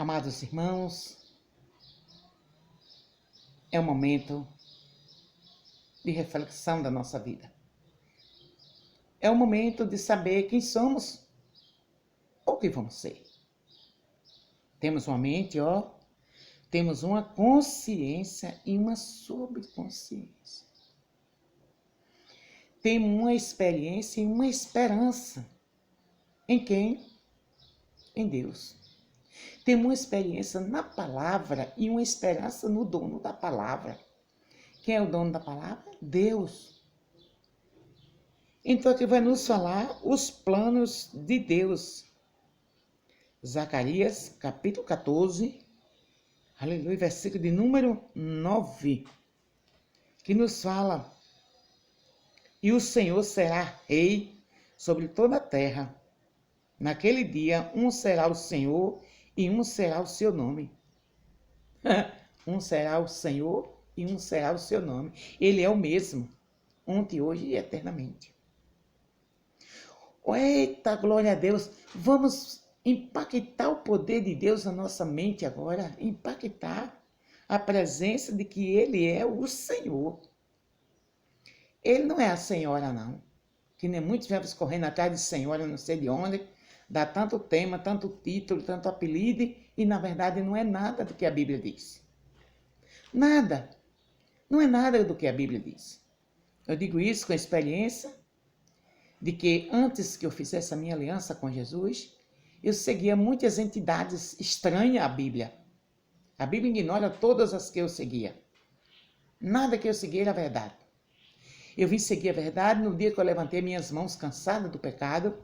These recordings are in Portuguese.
Amados irmãos, é um momento de reflexão da nossa vida. É um momento de saber quem somos ou o que vamos ser. Temos uma mente, temos uma consciência e uma subconsciência. Temos uma experiência e uma esperança. Em quem? Em Deus. Temos uma experiência na palavra e uma esperança no dono da palavra. Quem é o dono da palavra? Deus. Então aqui vai nos falar os planos de Deus. Zacarias, capítulo 14, aleluia, versículo de número 9, que nos fala: e o Senhor será rei sobre toda a terra. Naquele dia, um será o Senhor e um será o seu nome. Um será o Senhor e um será o seu nome. Ele é o mesmo, ontem, hoje e eternamente. Eita, glória a Deus! Vamos impactar o poder de Deus na nossa mente agora. Impactar a presença de que Ele é o Senhor. Ele não é a senhora, não. Que nem muitos vemos correndo atrás de senhora, não sei de onde. Dá tanto tema, tanto título, tanto apelido, e na verdade não é nada do que a Bíblia diz. Nada. Não é nada do que a Bíblia diz. Eu digo isso com a experiência de que antes que eu fizesse a minha aliança com Jesus, eu seguia muitas entidades estranhas à Bíblia. A Bíblia ignora todas as que eu seguia. Nada que eu seguia era verdade. Eu vim seguir a verdade no dia que eu levantei minhas mãos cansada do pecado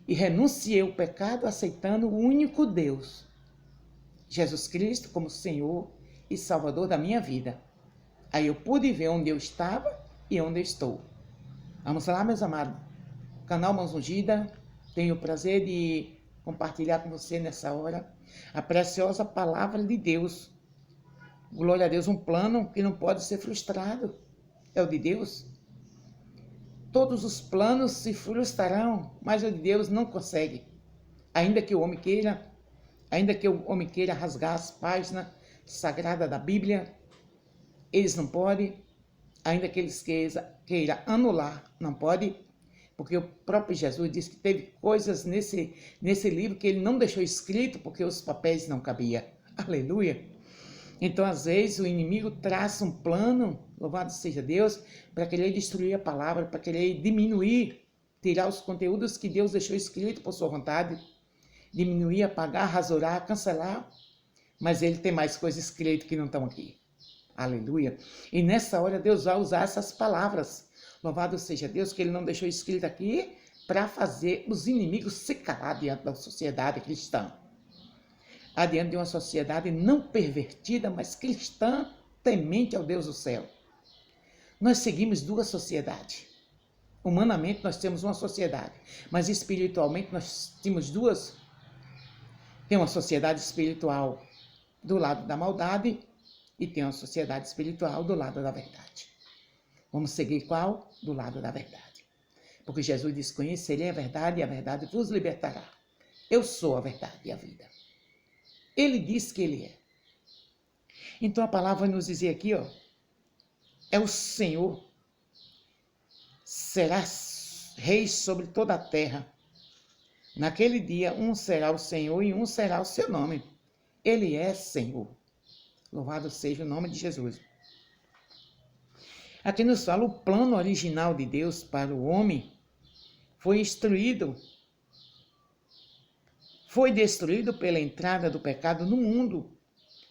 e renunciei o pecado aceitando o único Deus, Jesus Cristo, como Senhor e Salvador da minha vida. Aí eu pude ver onde eu estava e onde eu estou. Vamos lá, meus amados. Canal Mãos Ungidas, tenho o prazer de compartilhar com você nessa hora a preciosa palavra de Deus. Glória a Deus, um plano que não pode ser frustrado. É o de Deus. Todos os planos se frustrarão, mas o de Deus não consegue. Ainda que o homem queira rasgar as páginas sagradas da Bíblia, eles não podem. Ainda que eles queiram anular, não pode, porque o próprio Jesus disse que teve coisas nesse livro que ele não deixou escrito porque os papéis não cabiam. Aleluia! Então, às vezes, o inimigo traça um plano, louvado seja Deus, para querer destruir a palavra, para querer diminuir, tirar os conteúdos que Deus deixou escrito por sua vontade, diminuir, apagar, rasurar, cancelar, mas ele tem mais coisas escritas que não estão aqui. Aleluia! E nessa hora Deus vai usar essas palavras. Louvado seja Deus que ele não deixou escrito aqui para fazer os inimigos se calar diante da sociedade cristã. Adiante de uma sociedade não pervertida, mas cristã, temente ao Deus do céu. Nós seguimos duas sociedades. Humanamente nós temos uma sociedade, mas espiritualmente nós temos duas. Tem uma sociedade espiritual do lado da maldade e tem uma sociedade espiritual do lado da verdade. Vamos seguir qual? Do lado da verdade. Porque Jesus diz: conhecerei a verdade e a verdade vos libertará. Eu sou a verdade e a vida. Ele diz que ele é. Então a palavra vai nos dizer aqui, é o Senhor, será rei sobre toda a terra. Naquele dia, um será o Senhor e um será o seu nome. Ele é Senhor. Louvado seja o nome de Jesus. Aqui nos fala o plano original de Deus para o homem foi destruído pela entrada do pecado no mundo.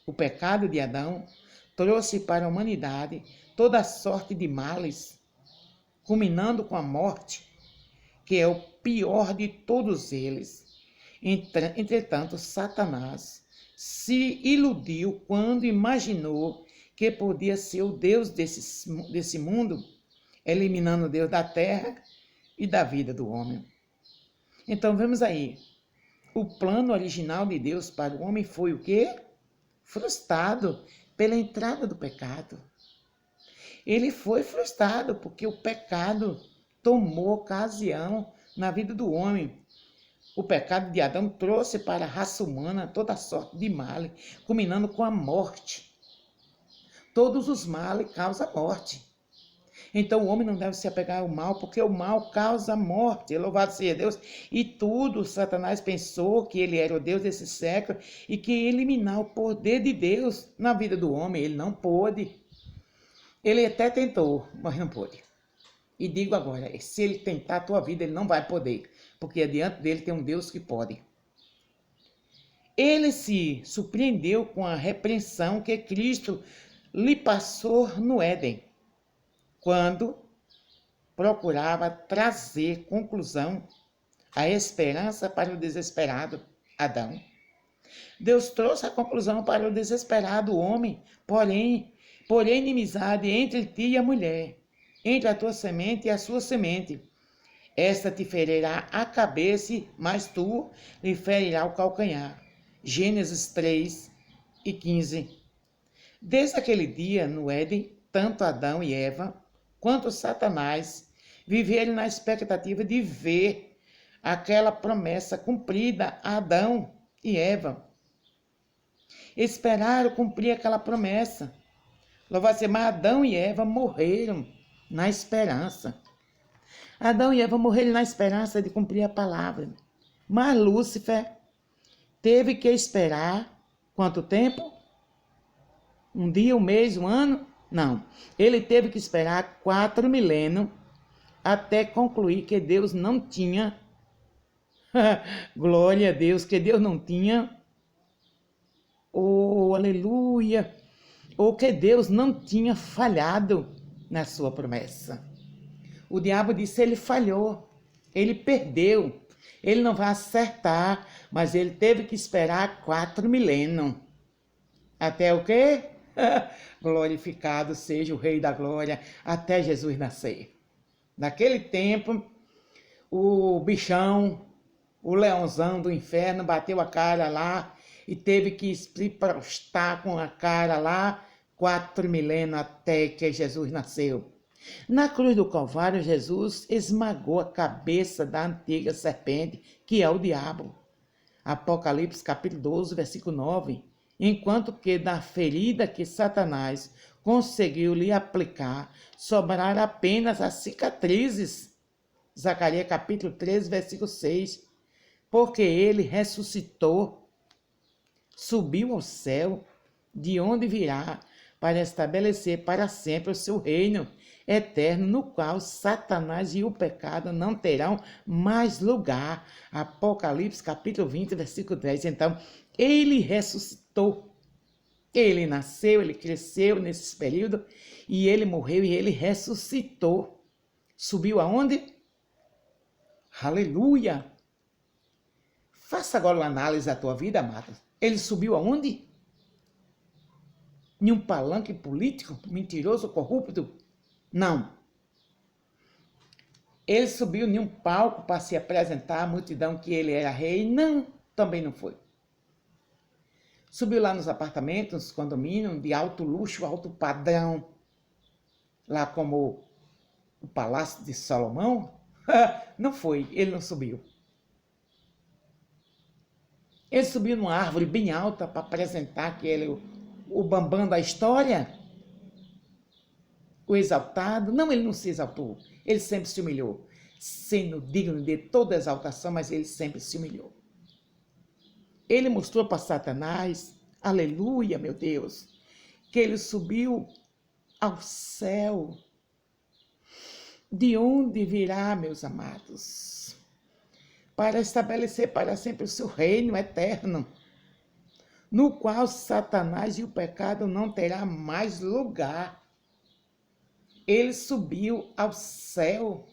O pecado de Adão trouxe para a humanidade toda sorte de males, culminando com a morte, que é o pior de todos eles. Entretanto, Satanás se iludiu quando imaginou que podia ser o Deus desse mundo, eliminando o Deus da terra e da vida do homem. Então, vemos aí. O plano original de Deus para o homem foi o quê? Frustrado pela entrada do pecado. Ele foi frustrado porque o pecado tomou ocasião na vida do homem. O pecado de Adão trouxe para a raça humana toda sorte de males, culminando com a morte. Todos os males causam morte. Então o homem não deve se apegar ao mal, porque o mal causa morte. Louvado seja Deus. E tudo, Satanás pensou que ele era o Deus desse século e que ia eliminar o poder de Deus na vida do homem. Ele não pôde. Ele até tentou, mas não pôde. E digo agora, se ele tentar a tua vida, ele não vai poder, porque diante dele tem um Deus que pode. Ele se surpreendeu com a repreensão que Cristo lhe passou no Éden, quando procurava trazer conclusão, a esperança para o desesperado Adão. Deus trouxe a conclusão para o desesperado homem, porém inimizade entre ti e a mulher, entre a tua semente e a sua semente. Esta te ferirá a cabeça, mas tu lhe ferirá o calcanhar. Gênesis 3:15. Desde aquele dia, no Éden, tanto Adão e Eva, quanto Satanás, viveram na expectativa de ver aquela promessa cumprida a Adão e Eva. Esperaram cumprir aquela promessa. Louvado seja, mas Adão e Eva morreram na esperança. Adão e Eva morreram na esperança de cumprir a palavra. Mas Lúcifer teve que esperar quanto tempo? Um dia, um mês, um ano? Não. Ele teve que esperar 4 milênios até concluir que Deus não tinha, glória a Deus, que Deus não tinha, oh, aleluia, ou que Deus não tinha falhado na sua promessa. O diabo disse, ele falhou, ele perdeu, ele não vai acertar, mas ele teve que esperar 4 milênios. Até o quê? Glorificado seja o Rei da Glória, até Jesus nascer. Naquele tempo, o bichão, o leãozão do inferno bateu a cara lá e teve que se prostrar com a cara lá 4 milênios até que Jesus nasceu. Na cruz do Calvário, Jesus esmagou a cabeça da antiga serpente, que é o diabo. Apocalipse capítulo 12, versículo 9. Enquanto que da ferida que Satanás conseguiu lhe aplicar, sobraram apenas as cicatrizes. Zacarias capítulo 13, versículo 6. Porque ele ressuscitou, subiu ao céu, de onde virá, para estabelecer para sempre o seu reino eterno, no qual Satanás e o pecado não terão mais lugar. Apocalipse capítulo 20, versículo 10. Então, ele ressuscitou. Ele nasceu, ele cresceu nesse período, e ele morreu e ele ressuscitou. Subiu aonde? Aleluia! Faça agora uma análise da tua vida, amado. Ele subiu aonde? Em um palanque político, mentiroso, corrupto? Não. Ele subiu em um palco para se apresentar à multidão que ele era rei? Não, também não foi. Subiu lá nos apartamentos, nos condomínios de alto luxo, alto padrão, lá como o Palácio de Salomão? Não foi, ele não subiu. Ele subiu numa árvore bem alta para apresentar que ele é o bambam da história? O exaltado? Não, ele não se exaltou. Ele sempre se humilhou. Sendo digno de toda exaltação, mas ele sempre se humilhou. Ele mostrou para Satanás, aleluia, meu Deus, que ele subiu ao céu. De onde virá, meus amados? Para estabelecer para sempre o seu reino eterno, no qual Satanás e o pecado não terá mais lugar. Ele subiu ao céu,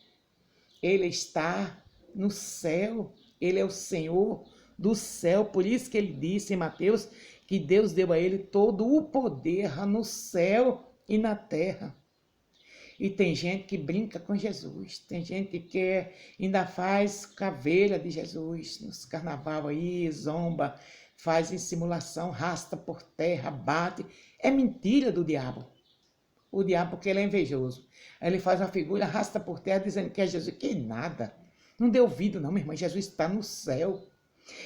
ele está no céu, ele é o Senhor do céu. Por isso que ele disse em Mateus que Deus deu a ele todo o poder no céu e na terra. E tem gente que brinca com Jesus, tem gente que ainda faz caveira de Jesus nos carnaval aí, zomba, faz em simulação, rasta por terra, bate. É mentira do diabo. O diabo, porque ele é invejoso. Ele faz uma figura, arrasta por terra, dizendo que é Jesus. Que nada. Não dê ouvido, não, minha irmã. Jesus está no céu.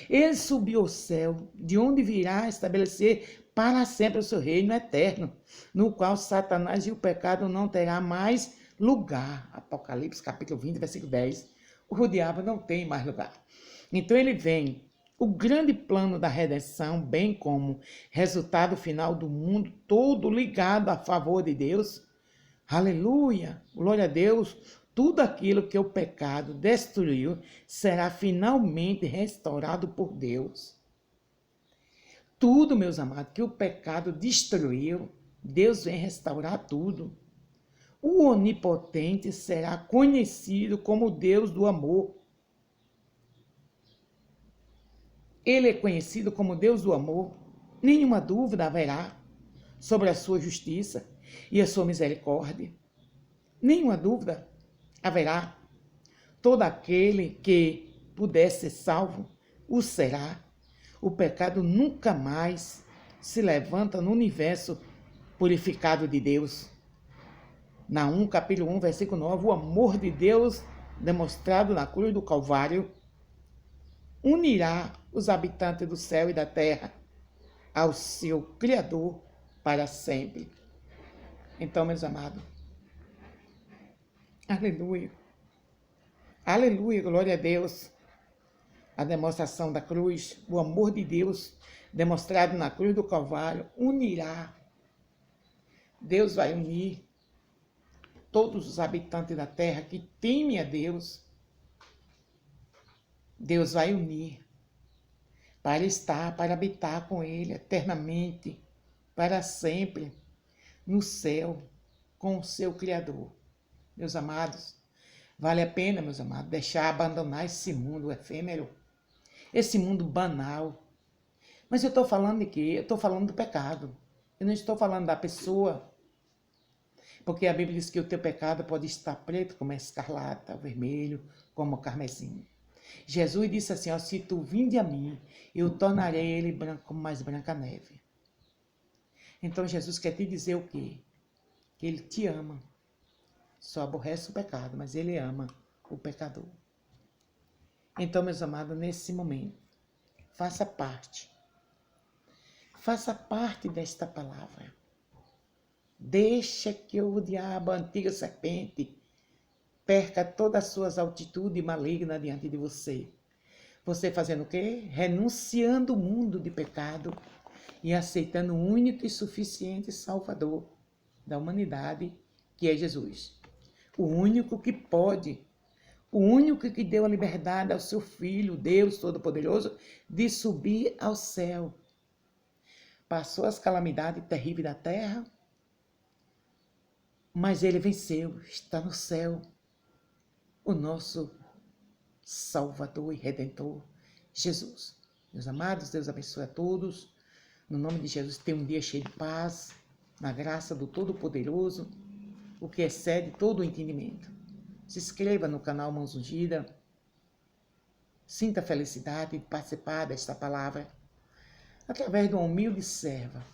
Ele subiu ao céu, de onde virá estabelecer para sempre o seu reino eterno, no qual Satanás e o pecado não terá mais lugar. Apocalipse capítulo 20, versículo 10. O diabo não tem mais lugar. Então ele vem. O grande plano da redenção, bem como resultado final do mundo todo ligado a favor de Deus. Aleluia! Glória a Deus! Tudo aquilo que o pecado destruiu será finalmente restaurado por Deus. Tudo, meus amados, que o pecado destruiu, Deus vem restaurar tudo. O Onipotente será conhecido como Deus do amor. Ele é conhecido como Deus do amor. Nenhuma dúvida haverá sobre a sua justiça e a sua misericórdia. Nenhuma dúvida haverá. Todo aquele que puder ser salvo, o será. O pecado nunca mais se levanta no universo purificado de Deus. Naum, capítulo 1, versículo 9, o amor de Deus demonstrado na cruz do Calvário unirá os habitantes do céu e da terra ao seu Criador para sempre. Então, meus amados, aleluia, aleluia, glória a Deus. A demonstração da cruz, o amor de Deus demonstrado na cruz do Calvário, unirá. Deus vai unir todos os habitantes da terra que temem a Deus. Deus vai unir para estar, para habitar com Ele eternamente, para sempre, no céu, com o seu Criador. Meus amados, vale a pena, meus amados, abandonar esse mundo efêmero, esse mundo banal. Mas eu estou falando de quê? Eu estou falando do pecado. Eu não estou falando da pessoa. Porque a Bíblia diz que o teu pecado pode estar preto como a escarlata, vermelho como o carmesim. Jesus disse assim, ó, se tu vinde a mim, eu tornarei ele branco como mais branca a neve. Então Jesus quer te dizer o quê? Que ele te ama. Só aborrece o pecado, mas ele ama o pecador. Então, meus amados, nesse momento, faça parte. Faça parte desta palavra. Deixa que o diabo, a antiga serpente, perca todas as suas altitudes malignas diante de você. Você fazendo o quê? Renunciando o mundo de pecado e aceitando o único e suficiente Salvador da humanidade, que é Jesus. O único que pode, o único que deu a liberdade ao seu Filho, Deus Todo-Poderoso, de subir ao céu. Passou as calamidades terríveis da terra, mas ele venceu, está no céu. O nosso Salvador e Redentor, Jesus. Meus amados, Deus abençoe a todos. No nome de Jesus, tenha um dia cheio de paz, na graça do Todo-Poderoso, o que excede todo o entendimento. Se inscreva no canal Mãos Ungidas. Sinta a felicidade de participar desta palavra através de uma humilde serva.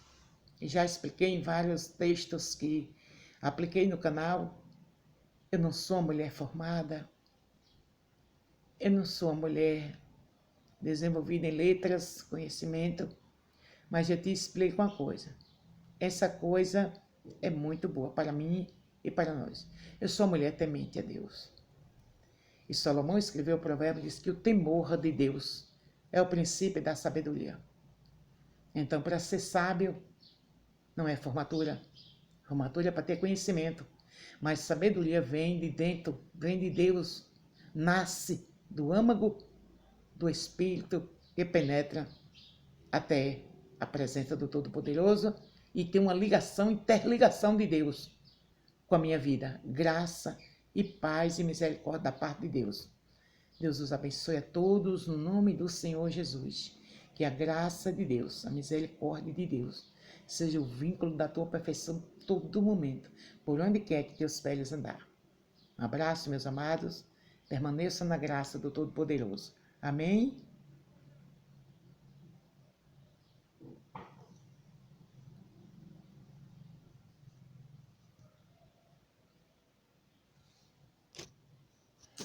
E já expliquei em vários textos que apliquei no canal. Eu não sou uma mulher formada. Eu não sou uma mulher desenvolvida em letras, conhecimento. Mas eu te explico uma coisa. Essa coisa é muito boa para mim e para nós. Eu sou mulher temente a Deus. E Salomão escreveu o provérbio, diz que o temor de Deus é o princípio da sabedoria. Então, para ser sábio, não é formatura. Formatura é para ter conhecimento. Mas sabedoria vem de dentro, vem de Deus. Nasce do âmago do Espírito que penetra até a presença do Todo-Poderoso e tem uma ligação, interligação de Deus com a minha vida. Graça e paz e misericórdia da parte de Deus. Deus os abençoe a todos no nome do Senhor Jesus. Que a graça de Deus, a misericórdia de Deus, seja o vínculo da tua perfeição todo momento, por onde quer que teus pés andar. Um abraço, meus amados. Permaneça na graça do Todo-Poderoso. Amém?